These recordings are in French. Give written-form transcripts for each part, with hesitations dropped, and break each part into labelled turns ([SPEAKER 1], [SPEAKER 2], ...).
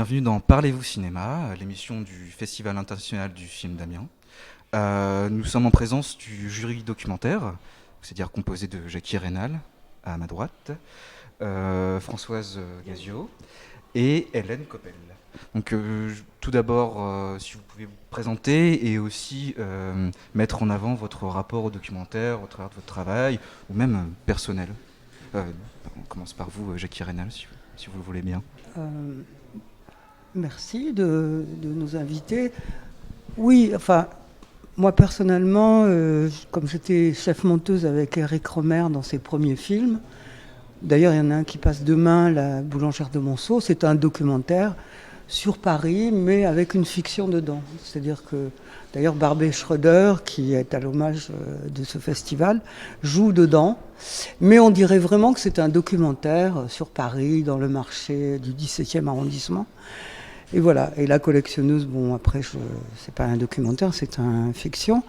[SPEAKER 1] Bienvenue dans Parlez-vous cinéma, l'émission du Festival international du film d'Amiens. Nous sommes en présence du jury documentaire, c'est-à-dire composé de Jackie Reynal, à ma droite, Françoise Gazio et Hélène Coppel. Donc tout d'abord, si vous pouvez vous présenter et aussi mettre en avant votre rapport au documentaire au travers de votre travail, ou même personnel. On commence par vous, Jackie Reynal, si vous le voulez bien.
[SPEAKER 2] Merci de nous inviter. Oui, enfin, moi personnellement, comme j'étais chef monteuse avec Eric Romer dans ses premiers films, d'ailleurs il y en a un qui passe demain, La boulangère de Monceau, c'est un documentaire sur Paris, mais avec une fiction dedans. C'est-à-dire que, d'ailleurs, Barbet Schroeder, qui est à l'hommage de ce festival, joue dedans. Mais on dirait vraiment que c'est un documentaire sur Paris, dans le marché du 17e arrondissement. Et voilà. Et La collectionneuse, bon, après, c'est pas un documentaire, c'est une fiction.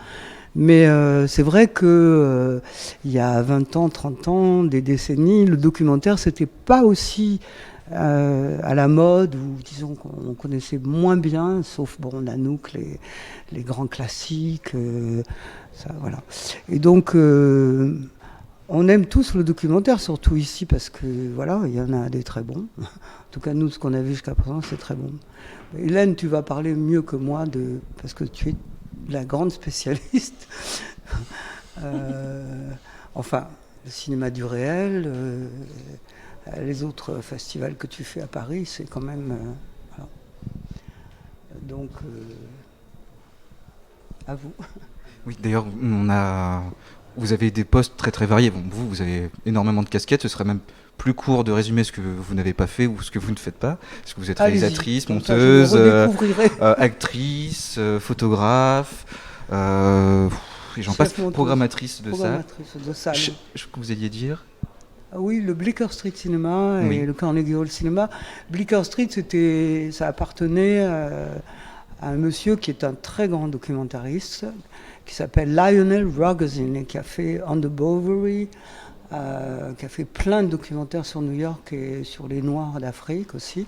[SPEAKER 2] Mais c'est vrai que il y a 20 ans, 30 ans, des décennies, le documentaire, c'était pas aussi à la mode, ou disons qu'on connaissait moins bien, sauf bon, Nanook, les grands classiques, ça, voilà. Et donc, on aime tous le documentaire, surtout ici, parce que voilà, il y en a des très bons. En tout cas, nous, ce qu'on a vu jusqu'à présent, c'est très bon. Hélène, tu vas parler mieux que moi, parce que tu es la grande spécialiste. Enfin, le cinéma du réel, les autres festivals que tu fais à Paris, c'est quand même... voilà. Donc, à vous.
[SPEAKER 1] Oui, d'ailleurs, vous avez des postes très très variés. Bon, vous avez énormément de casquettes. Ce serait même plus court de résumer ce que vous n'avez pas fait ou ce que vous ne faites pas. Parce que vous êtes réalisatrice, monteuse, actrice, photographe, et j'en passe, programmatrice de salle. Je que vous alliez dire.
[SPEAKER 2] Ah oui, le Bleecker Street Cinema et le Carnegie Hall Cinema. Bleecker Street, ça appartenait à un monsieur qui est un très grand documentariste, qui s'appelle Lionel Rogozin, et qui a fait On the Bowery, qui a fait plein de documentaires sur New York et sur les Noirs d'Afrique aussi.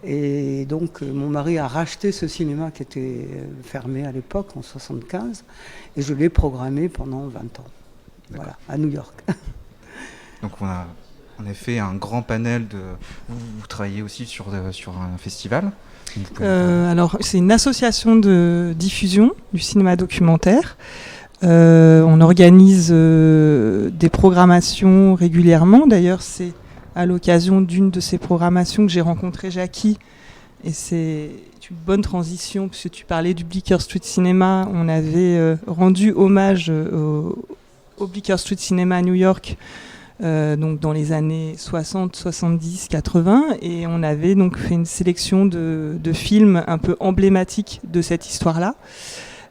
[SPEAKER 2] Et donc, mon mari a racheté ce cinéma qui était fermé à l'époque, en 1975, et je l'ai programmé pendant 20 ans. Voilà, à New York.
[SPEAKER 1] Donc on a en effet un grand panel de... Vous travaillez aussi sur un festival.
[SPEAKER 3] Alors c'est une association de diffusion du cinéma documentaire. On organise des programmations régulièrement. D'ailleurs c'est à l'occasion d'une de ces programmations que j'ai rencontré Jackie. Et c'est une bonne transition puisque tu parlais du Bleecker Street Cinema. On avait rendu hommage au Bleecker Street Cinema à New York. Donc dans les années 60, 70, 80, et on avait donc fait une sélection de films un peu emblématiques de cette histoire-là,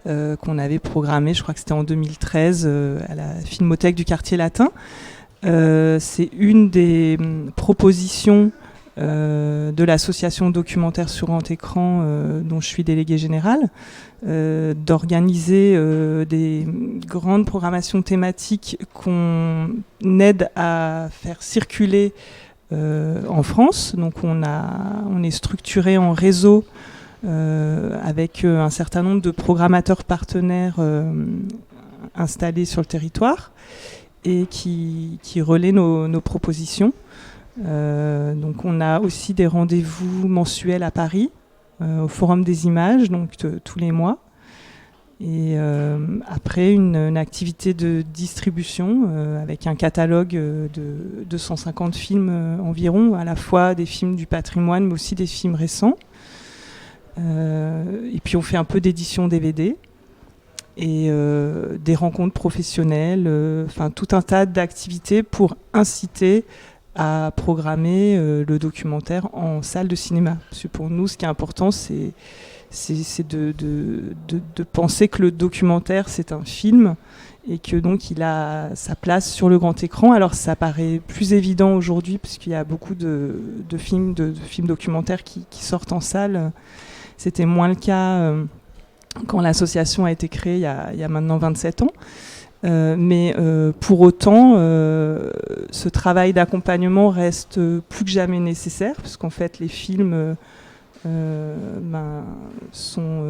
[SPEAKER 3] qu'on avait programmé, je crois que c'était en 2013, à la Filmothèque du Quartier Latin. C'est une des propositions de l'association documentaire sur grand écran dont je suis déléguée générale, d'organiser des grandes programmations thématiques qu'on aide à faire circuler en France. Donc on est structuré en réseau avec un certain nombre de programmateurs partenaires installés sur le territoire et qui relaient nos propositions. Donc on a aussi des rendez-vous mensuels à Paris, au Forum des Images, donc tous les mois. Et après une activité de distribution avec un catalogue de 250 films environ, à la fois des films du patrimoine mais aussi des films récents. Et puis on fait un peu d'édition DVD et des rencontres professionnelles, enfin tout un tas d'activités pour inciter à programmer le documentaire en salle de cinéma. Parce que pour nous, ce qui est important, c'est de penser que le documentaire, c'est un film et que donc il a sa place sur le grand écran. Alors ça paraît plus évident aujourd'hui puisqu'il y a beaucoup de films documentaires qui sortent en salle. C'était moins le cas quand l'association a été créée il y a maintenant 27 ans. Mais pour autant, ce travail d'accompagnement reste plus que jamais nécessaire, parce qu'en fait, les films sont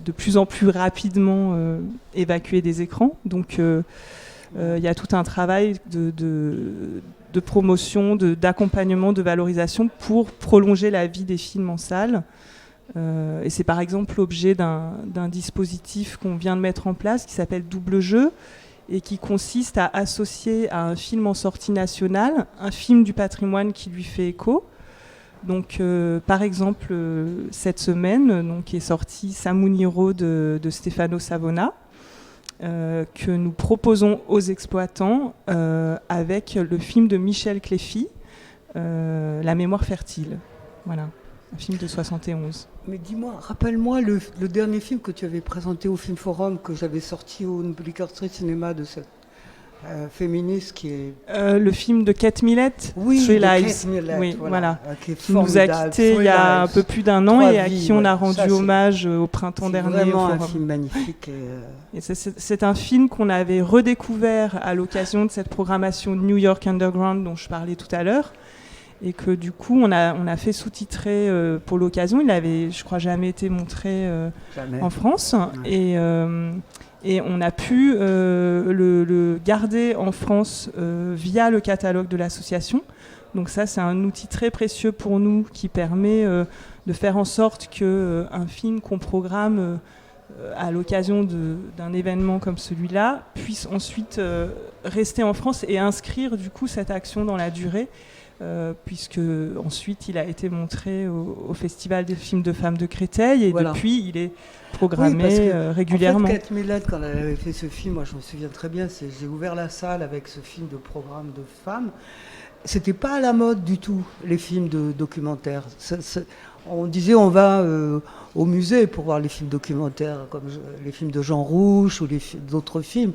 [SPEAKER 3] de plus en plus rapidement évacués des écrans. Donc il y a tout un travail de promotion, d'accompagnement, de valorisation pour prolonger la vie des films en salle. Et c'est par exemple l'objet d'un dispositif qu'on vient de mettre en place qui s'appelle Double Jeu et qui consiste à associer à un film en sortie nationale un film du patrimoine qui lui fait écho. Donc, par exemple, cette semaine, donc, est sorti Samuniro de Stefano Savona, que nous proposons aux exploitants avec le film de Michel Cléfy, La mémoire fertile. Voilà, un film de 71.
[SPEAKER 2] Mais dis-moi, rappelle-moi le dernier film que tu avais présenté au Film Forum, que j'avais sorti au Bleecker Street Cinema de cette féministe qui est...
[SPEAKER 3] le film de Kate Millett,
[SPEAKER 2] oui,
[SPEAKER 3] Three Lives.
[SPEAKER 2] Kate Millett,
[SPEAKER 3] oui, voilà.
[SPEAKER 2] Qui
[SPEAKER 3] nous a quittés il y a un peu plus d'un an et à qui on a rendu hommage au printemps dernier.
[SPEAKER 2] C'est vraiment
[SPEAKER 3] au
[SPEAKER 2] un
[SPEAKER 3] Forum.
[SPEAKER 2] film magnifique.
[SPEAKER 3] Et c'est un film qu'on avait redécouvert à l'occasion de cette programmation New York Underground dont je parlais tout à l'heure. Et que du coup, on a fait sous-titrer pour l'occasion. Il avait, je crois, jamais été montré en France. Ouais. Et on a pu le garder en France via le catalogue de l'association. Donc ça, c'est un outil très précieux pour nous qui permet de faire en sorte qu'un film qu'on programme à l'occasion d'un événement comme celui-là puisse ensuite rester en France et inscrire du coup cette action dans la durée. Puisque ensuite il a été montré au Festival des films de femmes de Créteil et voilà. Depuis il est programmé régulièrement.
[SPEAKER 2] En fait, Kate Millett, quand elle avait fait ce film, moi je me souviens très bien, j'ai ouvert la salle avec ce film de programme de femmes. C'était pas à la mode du tout, les films de documentaires. On disait on va au musée pour voir les films documentaires, comme les films de Jean Rouch ou d'autres films.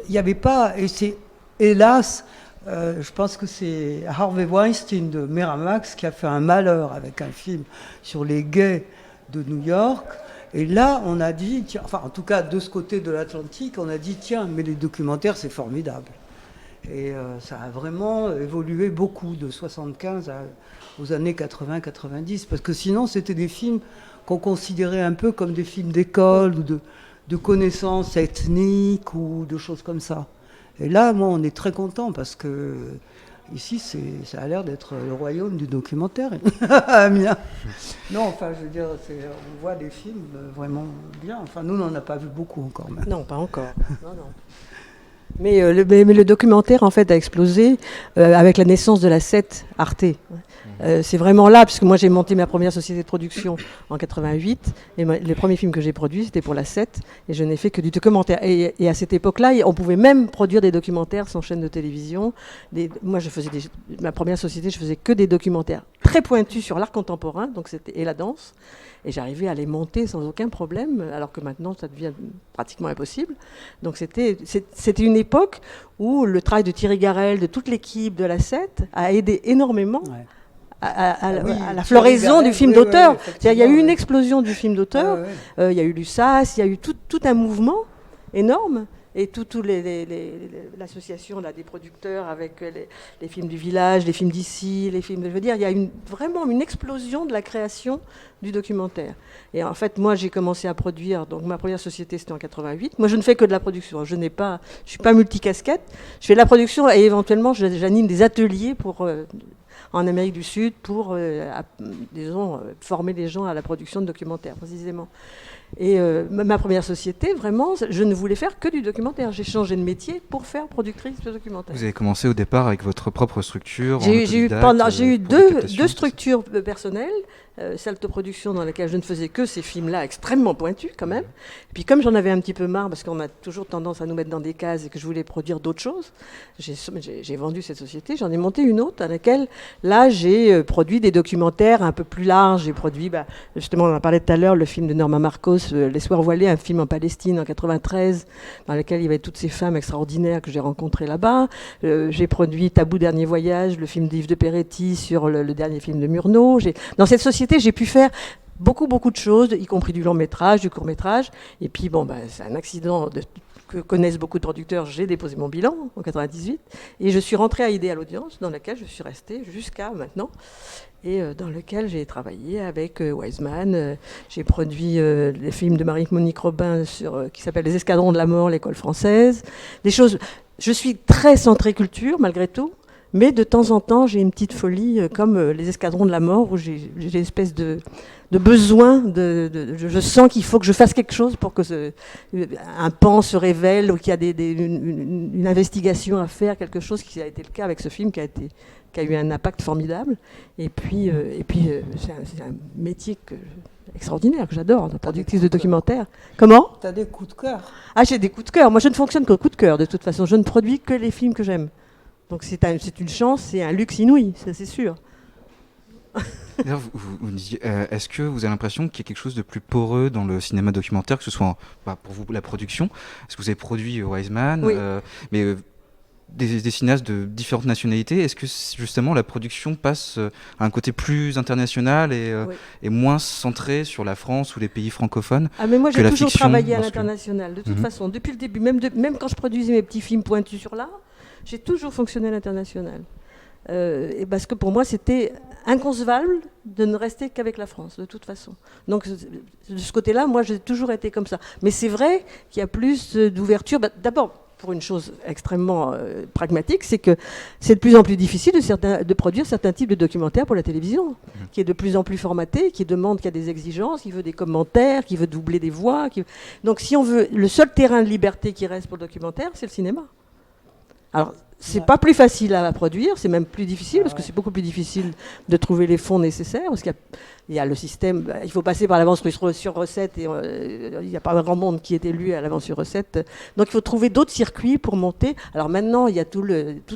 [SPEAKER 2] Il n'y avait pas, et c'est hélas... je pense que c'est Harvey Weinstein de Miramax qui a fait un malheur avec un film sur les gays de New York. Et là, on a dit, tiens, enfin en tout cas de ce côté de l'Atlantique, on a dit tiens, mais les documentaires c'est formidable. Et ça a vraiment évolué beaucoup de 75 aux années 80-90, parce que sinon c'était des films qu'on considérait un peu comme des films d'école ou de connaissances ethniques ou de choses comme ça. Et là, moi, on est très content parce que ici, ça a l'air d'être le royaume du documentaire. Amiens. Non, enfin, je veux dire, on voit des films vraiment bien. Enfin, nous, on n'en a pas vu beaucoup encore. Même.
[SPEAKER 4] Non, pas encore. Non. Mais le documentaire, en fait, a explosé avec la naissance de la 7 Arte. C'est vraiment là, puisque moi j'ai monté ma première société de production en 88, et les premiers films que j'ai produits c'était pour la 7, et je n'ai fait que du documentaire. Et à cette époque-là, on pouvait même produire des documentaires sans chaîne de télévision. Moi, ma première société, je faisais que des documentaires très pointus sur l'art contemporain, et la danse, et j'arrivais à les monter sans aucun problème, alors que maintenant ça devient pratiquement impossible. Donc c'était une époque où le travail de Thierry Garel, de toute l'équipe de la 7, a aidé énormément. Ouais. À la floraison du film d'auteur. Il y a eu une explosion du film d'auteur, il y a eu l'USAS, il y a eu tout un mouvement énorme, et l'association des producteurs avec les films du village, les films d'ici, les films... Je veux dire, il y a vraiment une explosion de la création du documentaire. Et en fait, moi, j'ai commencé à produire, donc ma première société, c'était en 88. Moi, je ne fais que de la production, je ne suis pas multicasquette, je fais de la production et éventuellement, j'anime des ateliers en Amérique du Sud pour, disons, former les gens à la production de documentaires, précisément. Et ma première société, vraiment, je ne voulais faire que du documentaire. J'ai changé de métier pour faire productrice de documentaire.
[SPEAKER 1] Vous avez commencé au départ avec votre propre structure.
[SPEAKER 4] J'ai eu deux structures personnelles. Salle de production dans laquelle je ne faisais que ces films-là extrêmement pointus quand même. Et puis comme j'en avais un petit peu marre, parce qu'on a toujours tendance à nous mettre dans des cases et que je voulais produire d'autres choses, j'ai vendu cette société, j'en ai monté une autre à laquelle, là, j'ai produit des documentaires un peu plus larges. J'ai produit, justement, on en parlait tout à l'heure, le film de Norma Marcos, Les Soirs voilés, un film en Palestine en 93, dans lequel il y avait toutes ces femmes extraordinaires que j'ai rencontrées là-bas. J'ai produit Tabou Dernier Voyage, le film d'Yves de Peretti sur le dernier film de Murnau. Dans cette société, j'ai pu faire beaucoup de choses, y compris du long métrage, du court métrage. Et puis, c'est un accident que connaissent beaucoup de producteurs, j'ai déposé mon bilan en 98 et je suis rentrée à Idéal Audience, dans laquelle je suis restée jusqu'à maintenant et dans lequel j'ai travaillé avec Wiseman. J'ai produit les films de Marie-Monique Robin qui s'appellent Les Escadrons de la Mort, l'école française. Des choses. Je suis très centrée culture malgré tout. Mais de temps en temps, j'ai une petite folie, comme les Escadrons de la Mort, où j'ai une espèce de besoin, je sens qu'il faut que je fasse quelque chose pour que un pan se révèle, ou qu'il y a une investigation à faire, quelque chose qui a été le cas avec ce film, qui a eu un impact formidable. Et puis c'est un métier extraordinaire, que j'adore, de productrice de documentaire. Comment ?
[SPEAKER 2] Tu as des coups de cœur.
[SPEAKER 4] Ah, j'ai des coups de cœur. Moi, je ne fonctionne qu'au coup de cœur, de toute façon. Je ne produis que les films que j'aime. Donc c'est une chance, c'est un luxe inouï, ça c'est sûr.
[SPEAKER 1] Vous disiez, est-ce que vous avez l'impression qu'il y a quelque chose de plus poreux dans le cinéma documentaire, que ce soit pour vous la production? Est-ce que vous avez produit Wiseman,
[SPEAKER 4] oui.
[SPEAKER 1] Mais des cinéastes de différentes nationalités? Est-ce que justement la production passe à un côté plus international et moins centré sur la France ou les pays francophones?
[SPEAKER 4] Mais moi j'ai toujours travaillé à
[SPEAKER 1] lorsque...
[SPEAKER 4] l'international, de toute façon, depuis le début, même quand je produisais mes petits films pointus sur l'art, j'ai toujours fonctionné à l'international. Et parce que pour moi, c'était inconcevable de ne rester qu'avec la France, de toute façon. Donc, de ce côté-là, moi, j'ai toujours été comme ça. Mais c'est vrai qu'il y a plus d'ouverture. D'abord, pour une chose extrêmement pragmatique, c'est que c'est de plus en plus difficile de produire certains types de documentaires pour la télévision, qui est de plus en plus formaté, qui demande qu'il y a des exigences, qui veut des commentaires, qui veut doubler des voix. Donc, si on veut, le seul terrain de liberté qui reste pour le documentaire, c'est le cinéma. Alors, c'est pas plus facile à produire, c'est même plus difficile, parce que c'est beaucoup plus difficile de trouver les fonds nécessaires, parce qu'il y a le système, il faut passer par l'avance sur recette, et il n'y a pas grand monde qui est élu à l'avance sur recette. Donc il faut trouver d'autres circuits pour monter. Alors maintenant, il y a tout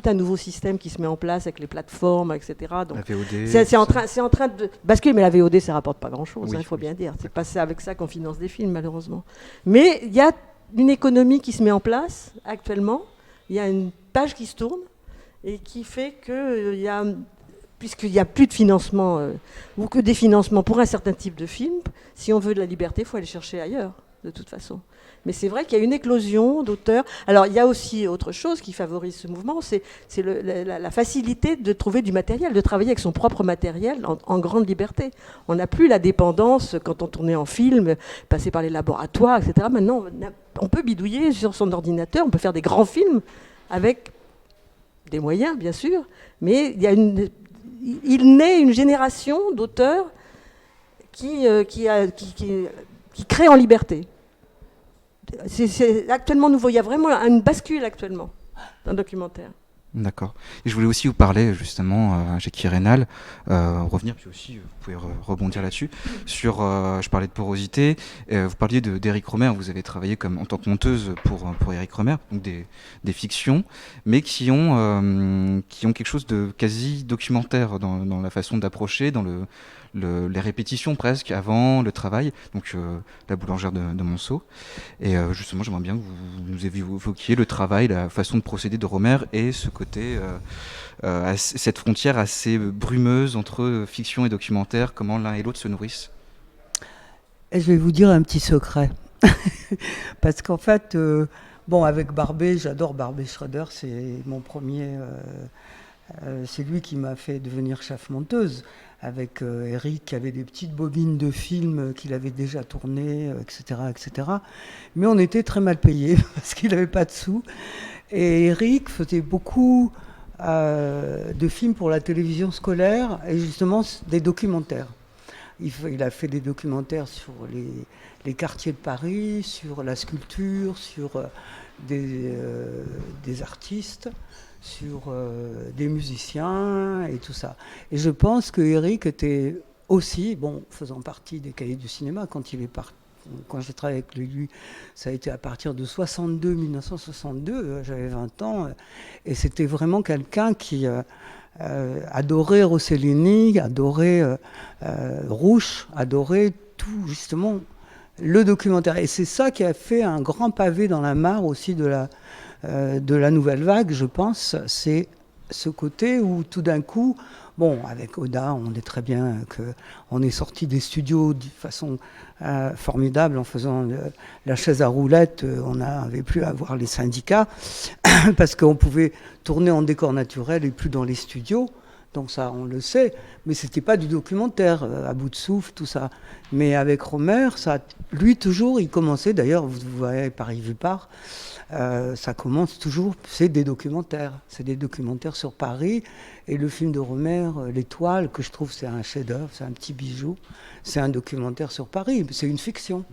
[SPEAKER 4] un nouveau système qui se met en place avec les plateformes, etc. Donc,
[SPEAKER 1] la VOD,
[SPEAKER 4] c'est en train de basculer, mais la VOD, ça rapporte pas grand-chose, il faut bien dire. C'est pas avec ça qu'on finance des films, malheureusement. Mais il y a une économie qui se met en place actuellement. Il y a une page qui se tourne et qui fait que, puisqu'il n'y a plus de financement ou que des financements pour un certain type de film, si on veut de la liberté, il faut aller chercher ailleurs, de toute façon. Mais c'est vrai qu'il y a une éclosion d'auteurs. Alors, il y a aussi autre chose qui favorise ce mouvement, c'est la facilité de trouver du matériel, de travailler avec son propre matériel en grande liberté. On n'a plus la dépendance, quand on tournait en film, passer par les laboratoires, etc. Maintenant, on peut bidouiller sur son ordinateur, on peut faire des grands films avec des moyens, bien sûr, mais il naît une génération d'auteurs qui créent en liberté. C'est actuellement nouveau. Il y a vraiment une bascule actuellement dans le documentaire.
[SPEAKER 1] D'accord. Et je voulais aussi vous parler justement, Jackie Reynal, revenir, puis aussi vous pouvez rebondir là-dessus, sur, je parlais de porosité, vous parliez d'Éric Rohmer, vous avez travaillé en tant que monteuse pour Éric Rohmer, donc des fictions, mais qui ont quelque chose de quasi documentaire dans la façon d'approcher, dans les répétitions presque avant le travail, donc la boulangère de Monceau. Et justement, j'aimerais bien que vous nous évoquiez le travail, la façon de procéder de Rohmer et ce côté, cette frontière assez brumeuse entre fiction et documentaire, comment l'un et l'autre se nourrissent.
[SPEAKER 2] Et je vais vous dire un petit secret. Parce qu'en fait, avec Barbé, j'adore Barbé Schroeder, c'est mon premier... c'est lui qui m'a fait devenir chef monteuse, avec Eric qui avait des petites bobines de films qu'il avait déjà tournées, etc., etc. Mais on était très mal payés parce qu'il n'avait pas de sous. Et Eric faisait beaucoup de films pour la télévision scolaire et justement des documentaires. Il a fait des documentaires sur les quartiers de Paris, sur la sculpture, sur des artistes, sur des musiciens et tout ça. Et je pense que Eric était aussi, faisant partie des cahiers du cinéma, quand j'ai travaillé avec lui, ça a été à partir de 1962, j'avais 20 ans, et c'était vraiment quelqu'un qui adorait Rossellini, adorait Rouche, adorait tout, justement, le documentaire. Et c'est ça qui a fait un grand pavé dans la mare aussi de la nouvelle vague, je pense. C'est ce côté où tout d'un coup, Bon, avec Oda, on est très bien qu'on est sorti des studios de façon formidable en faisant la chaise à roulettes. On n'avait plus à voir les syndicats parce qu'on pouvait tourner en décor naturel et plus dans les studios. Donc ça, on le sait, mais c'était pas du documentaire, à bout de souffle, tout ça. Mais avec Rohmer, ça, lui toujours, il commençait, d'ailleurs, vous voyez Paris vu par, ça commence toujours, c'est des documentaires sur Paris. Et le film de Rohmer, L'Étoile, que je trouve c'est un chef-d'œuvre, c'est un petit bijou, c'est un documentaire sur Paris, c'est une fiction.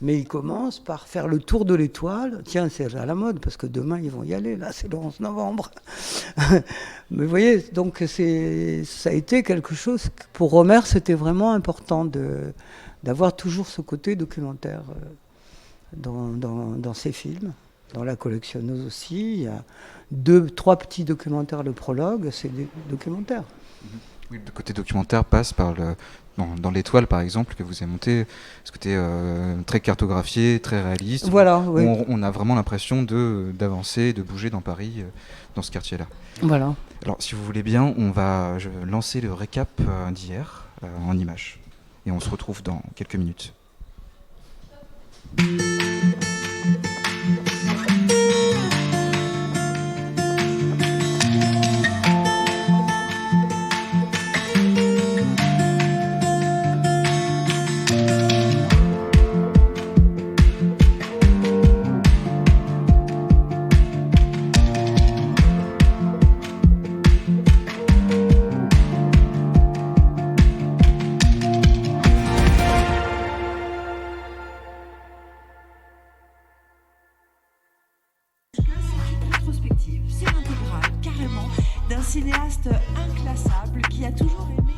[SPEAKER 2] Mais il commence par faire le tour de l'étoile. Tiens, c'est à la mode, parce que demain, ils vont y aller. Là, c'est le 11 novembre. Mais vous voyez, donc ça a été quelque chose... Pour Rohmer, c'était vraiment important d'avoir toujours ce côté documentaire dans ses films. Dans La collectionneuse aussi, il y a 2-3 petits documentaires, le prologue, c'est des documentaires.
[SPEAKER 1] Oui, le côté documentaire passe par dans l'Étoile, par exemple, que vous avez monté, ce côté très cartographié, très réaliste.
[SPEAKER 2] Voilà, oui.
[SPEAKER 1] On a vraiment l'impression d'avancer, de bouger dans Paris, dans ce quartier-là.
[SPEAKER 2] Voilà.
[SPEAKER 1] Alors, si vous voulez bien, je vais lancer le récap d'hier en images. Et on se retrouve dans quelques minutes.
[SPEAKER 5] Cinéaste inclassable qui a toujours aimé.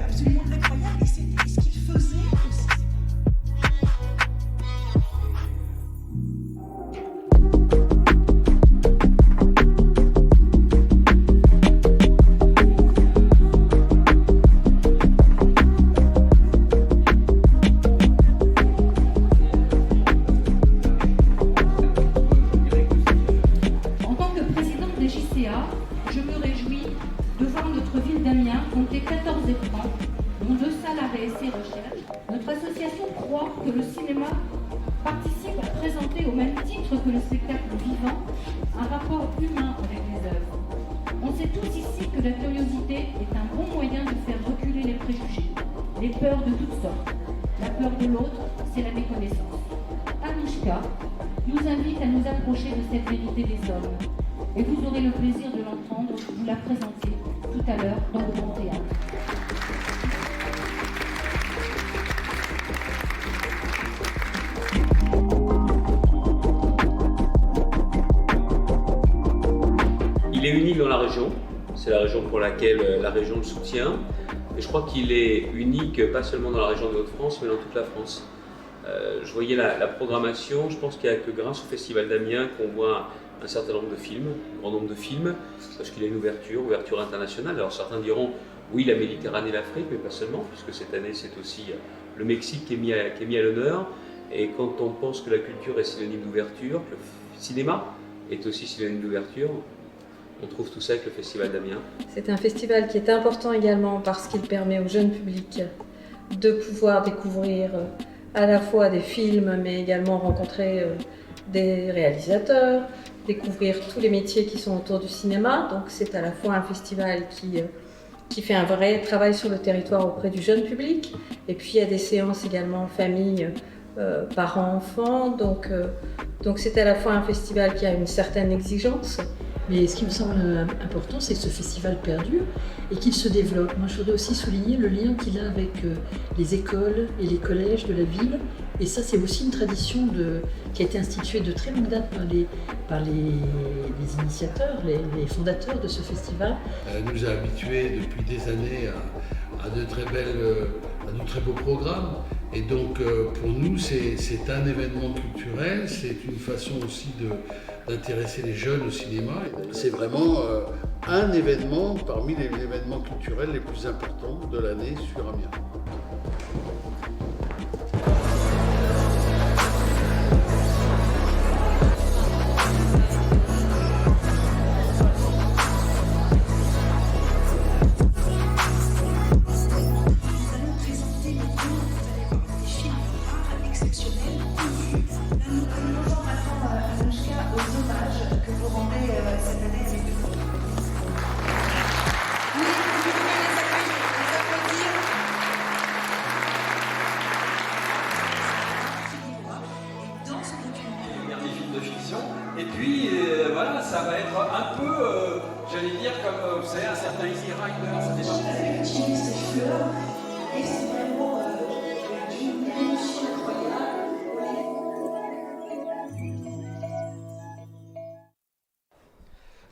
[SPEAKER 5] Absolument incroyable, et c'était ce qu'il faisait aussi.
[SPEAKER 6] Je me réjouis de voir notre ville d'Amiens compter 14 écrans, dont 2 salles arrêt essais recherche. Notre association croit que le cinéma participe à présenter au même titre que le spectacle vivant un rapport humain avec les œuvres. On sait tous ici que la curiosité est un bon moyen de faire reculer les préjugés, les peurs de toutes sortes. La peur de l'autre, c'est la méconnaissance. Anouchka nous invite à nous approcher de cette vérité des hommes. Et vous aurez le plaisir de l'entendre vous la présenter tout à l'heure dans le Grand Théâtre.
[SPEAKER 7] Il est unique dans la région, c'est la région pour laquelle la région le soutient. Et je crois qu'il est unique pas seulement dans la région de Hauts-de-France, mais dans toute la France. Je voyais la programmation, je pense qu'il n'y a que grâce au Festival d'Amiens qu'on voit un certain nombre de films, un grand nombre de films, parce qu'il y a une ouverture internationale. Alors certains diront, oui, la Méditerranée et l'Afrique, mais pas seulement, puisque cette année c'est aussi le Mexique qui est mis à l'honneur. Et quand on pense que la culture est synonyme d'ouverture, que le cinéma est aussi synonyme d'ouverture, on trouve tout ça avec le Festival d'Amiens.
[SPEAKER 8] C'est un festival qui est important également parce qu'il permet au jeune public de pouvoir découvrir à la fois des films, mais également rencontrer des réalisateurs, découvrir tous les métiers qui sont autour du cinéma. Donc c'est à la fois un festival qui fait un vrai travail sur le territoire auprès du jeune public. Et puis il y a des séances également en famille, parents-enfants. Donc c'est à la fois un festival qui a une certaine exigence.
[SPEAKER 9] Mais ce qui me semble important, c'est que ce festival perdure et qu'il se développe. Moi, je voudrais aussi souligner le lien qu'il a avec les écoles et les collèges de la ville. Et ça, c'est aussi une tradition qui a été instituée de très longue date par les initiateurs, les fondateurs de ce festival.
[SPEAKER 10] Elle nous a habitués depuis des années à de très beaux programmes. Et donc, pour nous, c'est un événement culturel, c'est une façon aussi d'intéresser les jeunes au cinéma. C'est vraiment un événement parmi les événements culturels les plus importants de l'année sur Amiens.
[SPEAKER 11] de fiction. Et puis, voilà, ça va être un peu, j'allais dire, comme vous savez, un certain Easy Rider. Ça dépend.
[SPEAKER 12] J'utilise ces fleurs et c'est vraiment une émotion incroyable.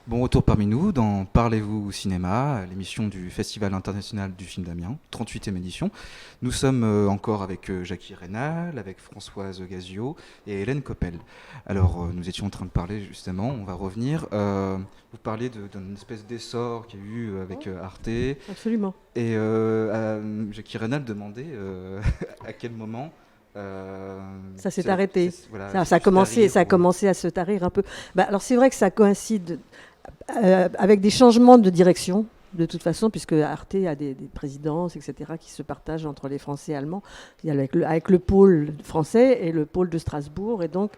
[SPEAKER 1] Bon retour parmi nous dans Parlez-vous cinéma, l'émission du Festival international du film d'Amiens, 38e édition. Nous sommes encore avec Jackie Rénal, avec Françoise Gazio et Hélène Coppel. Alors nous étions en train de parler justement, on va revenir. Vous parlez d'une espèce d'essor qu'il y a eu avec Arte.
[SPEAKER 4] Absolument.
[SPEAKER 1] Et Jackie Rénal demandait à quel moment...
[SPEAKER 4] ça s'est arrêté.
[SPEAKER 1] Voilà,
[SPEAKER 4] ça a commencé à se tarir un peu. Alors c'est vrai que ça coïncide avec des changements de direction, de toute façon, puisque Arte a des présidences, etc., qui se partagent entre les Français et Allemands, avec le pôle français et le pôle de Strasbourg. Et donc,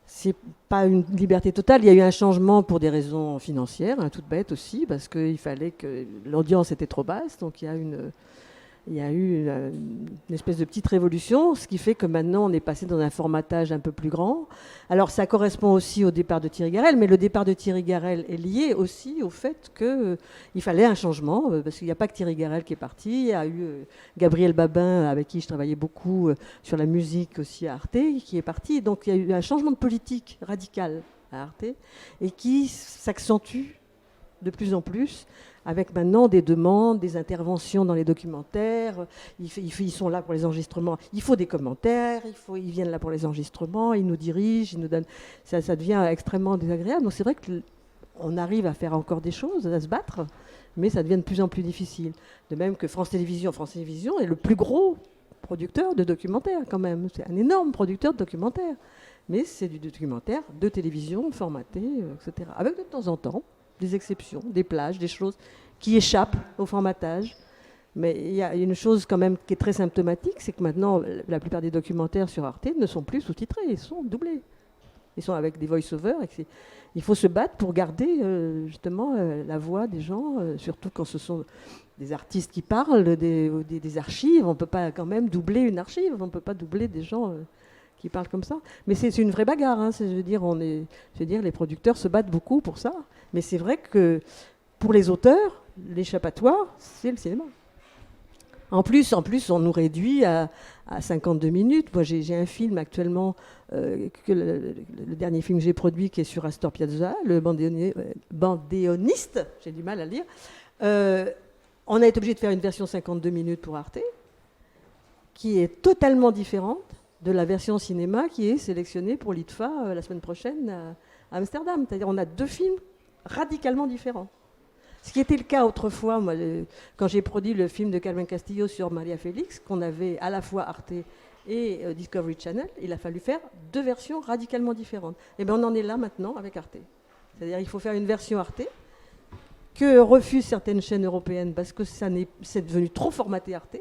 [SPEAKER 4] c'est pas une liberté totale. Il y a eu un changement pour des raisons financières, toute bête aussi, parce qu'il fallait que l'audience était trop basse. Donc, il y a eu une espèce de petite révolution, ce qui fait que maintenant on est passé dans un formatage un peu plus grand. Alors ça correspond aussi au départ de Thierry Garrel, mais le départ de Thierry Garrel est lié aussi au fait qu'il fallait un changement, parce qu'il n'y a pas que Thierry Garrel qui est parti, il y a eu Gabriel Babin, avec qui je travaillais beaucoup sur la musique aussi à Arte, qui est parti. Donc il y a eu un changement de politique radical à Arte, et qui s'accentue de plus en plus, avec maintenant des demandes, des interventions dans les documentaires. Ils sont là pour les enregistrements. Il faut des commentaires, ils viennent là pour les enregistrements, ils nous dirigent, ils nous donnent... Ça devient extrêmement désagréable. Donc c'est vrai qu'on arrive à faire encore des choses, à se battre, mais ça devient de plus en plus difficile. De même que France Télévisions est le plus gros producteur de documentaires quand même. C'est un énorme producteur de documentaires. Mais c'est du documentaire de télévision formaté, etc. Avec de temps en temps des exceptions, des plages, des choses qui échappent au formatage. Mais il y a une chose quand même qui est très symptomatique, c'est que maintenant, la plupart des documentaires sur Arte ne sont plus sous-titrés, ils sont doublés. Ils sont avec des voice-overs. Il faut se battre pour garder justement la voix des gens, surtout quand ce sont des artistes qui parlent des archives. On ne peut pas quand même doubler une archive, on ne peut pas doubler des gens... qui parlent comme ça. Mais c'est une vraie bagarre. Hein. Je veux dire, les producteurs se battent beaucoup pour ça. Mais c'est vrai que pour les auteurs, l'échappatoire, c'est le cinéma. En plus, on nous réduit à 52 minutes. Moi, j'ai un film actuellement, le dernier film que j'ai produit, qui est sur Astor Piazzolla, le Bandéoniste, j'ai du mal à le lire. On a été obligé de faire une version 52 minutes pour Arte, qui est totalement différente de la version cinéma qui est sélectionnée pour l'ITFA la semaine prochaine à Amsterdam. C'est-à-dire on a deux films radicalement différents. Ce qui était le cas autrefois, moi, quand j'ai produit le film de Carmen Castillo sur Maria Félix, qu'on avait à la fois Arte et Discovery Channel, il a fallu faire deux versions radicalement différentes. Et bien on en est là maintenant avec Arte. C'est-à-dire il faut faire une version Arte que refusent certaines chaînes européennes parce que c'est devenu trop formaté Arte,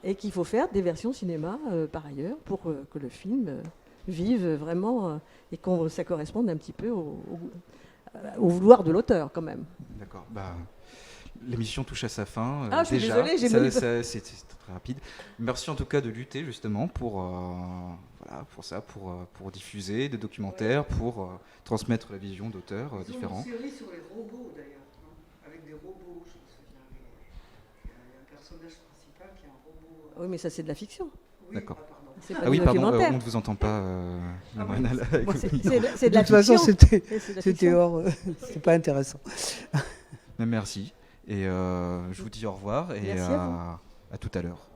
[SPEAKER 4] et qu'il faut faire des versions cinéma par ailleurs pour que le film vive vraiment et que ça corresponde un petit peu au vouloir de l'auteur quand même.
[SPEAKER 1] D'accord. L'émission touche à sa fin.
[SPEAKER 4] Je suis
[SPEAKER 1] déjà.
[SPEAKER 4] Désolée,
[SPEAKER 1] c'est très rapide. Merci en tout cas de lutter justement pour ça, pour diffuser des documentaires, pour transmettre la vision d'auteurs différents.
[SPEAKER 2] Ils ont une série sur les robots d'ailleurs, avec des robots, je me souviens. Il y a un personnage principal qui est un robot.
[SPEAKER 4] Oui, mais ça c'est de la fiction.
[SPEAKER 2] Oui,
[SPEAKER 1] d'accord.
[SPEAKER 2] Pardon.
[SPEAKER 1] On ne vous entend pas.
[SPEAKER 4] C'est de la
[SPEAKER 2] fiction. De toute façon, c'était hors. C'était pas intéressant.
[SPEAKER 1] Merci. Et je vous dis au revoir et à tout à l'heure.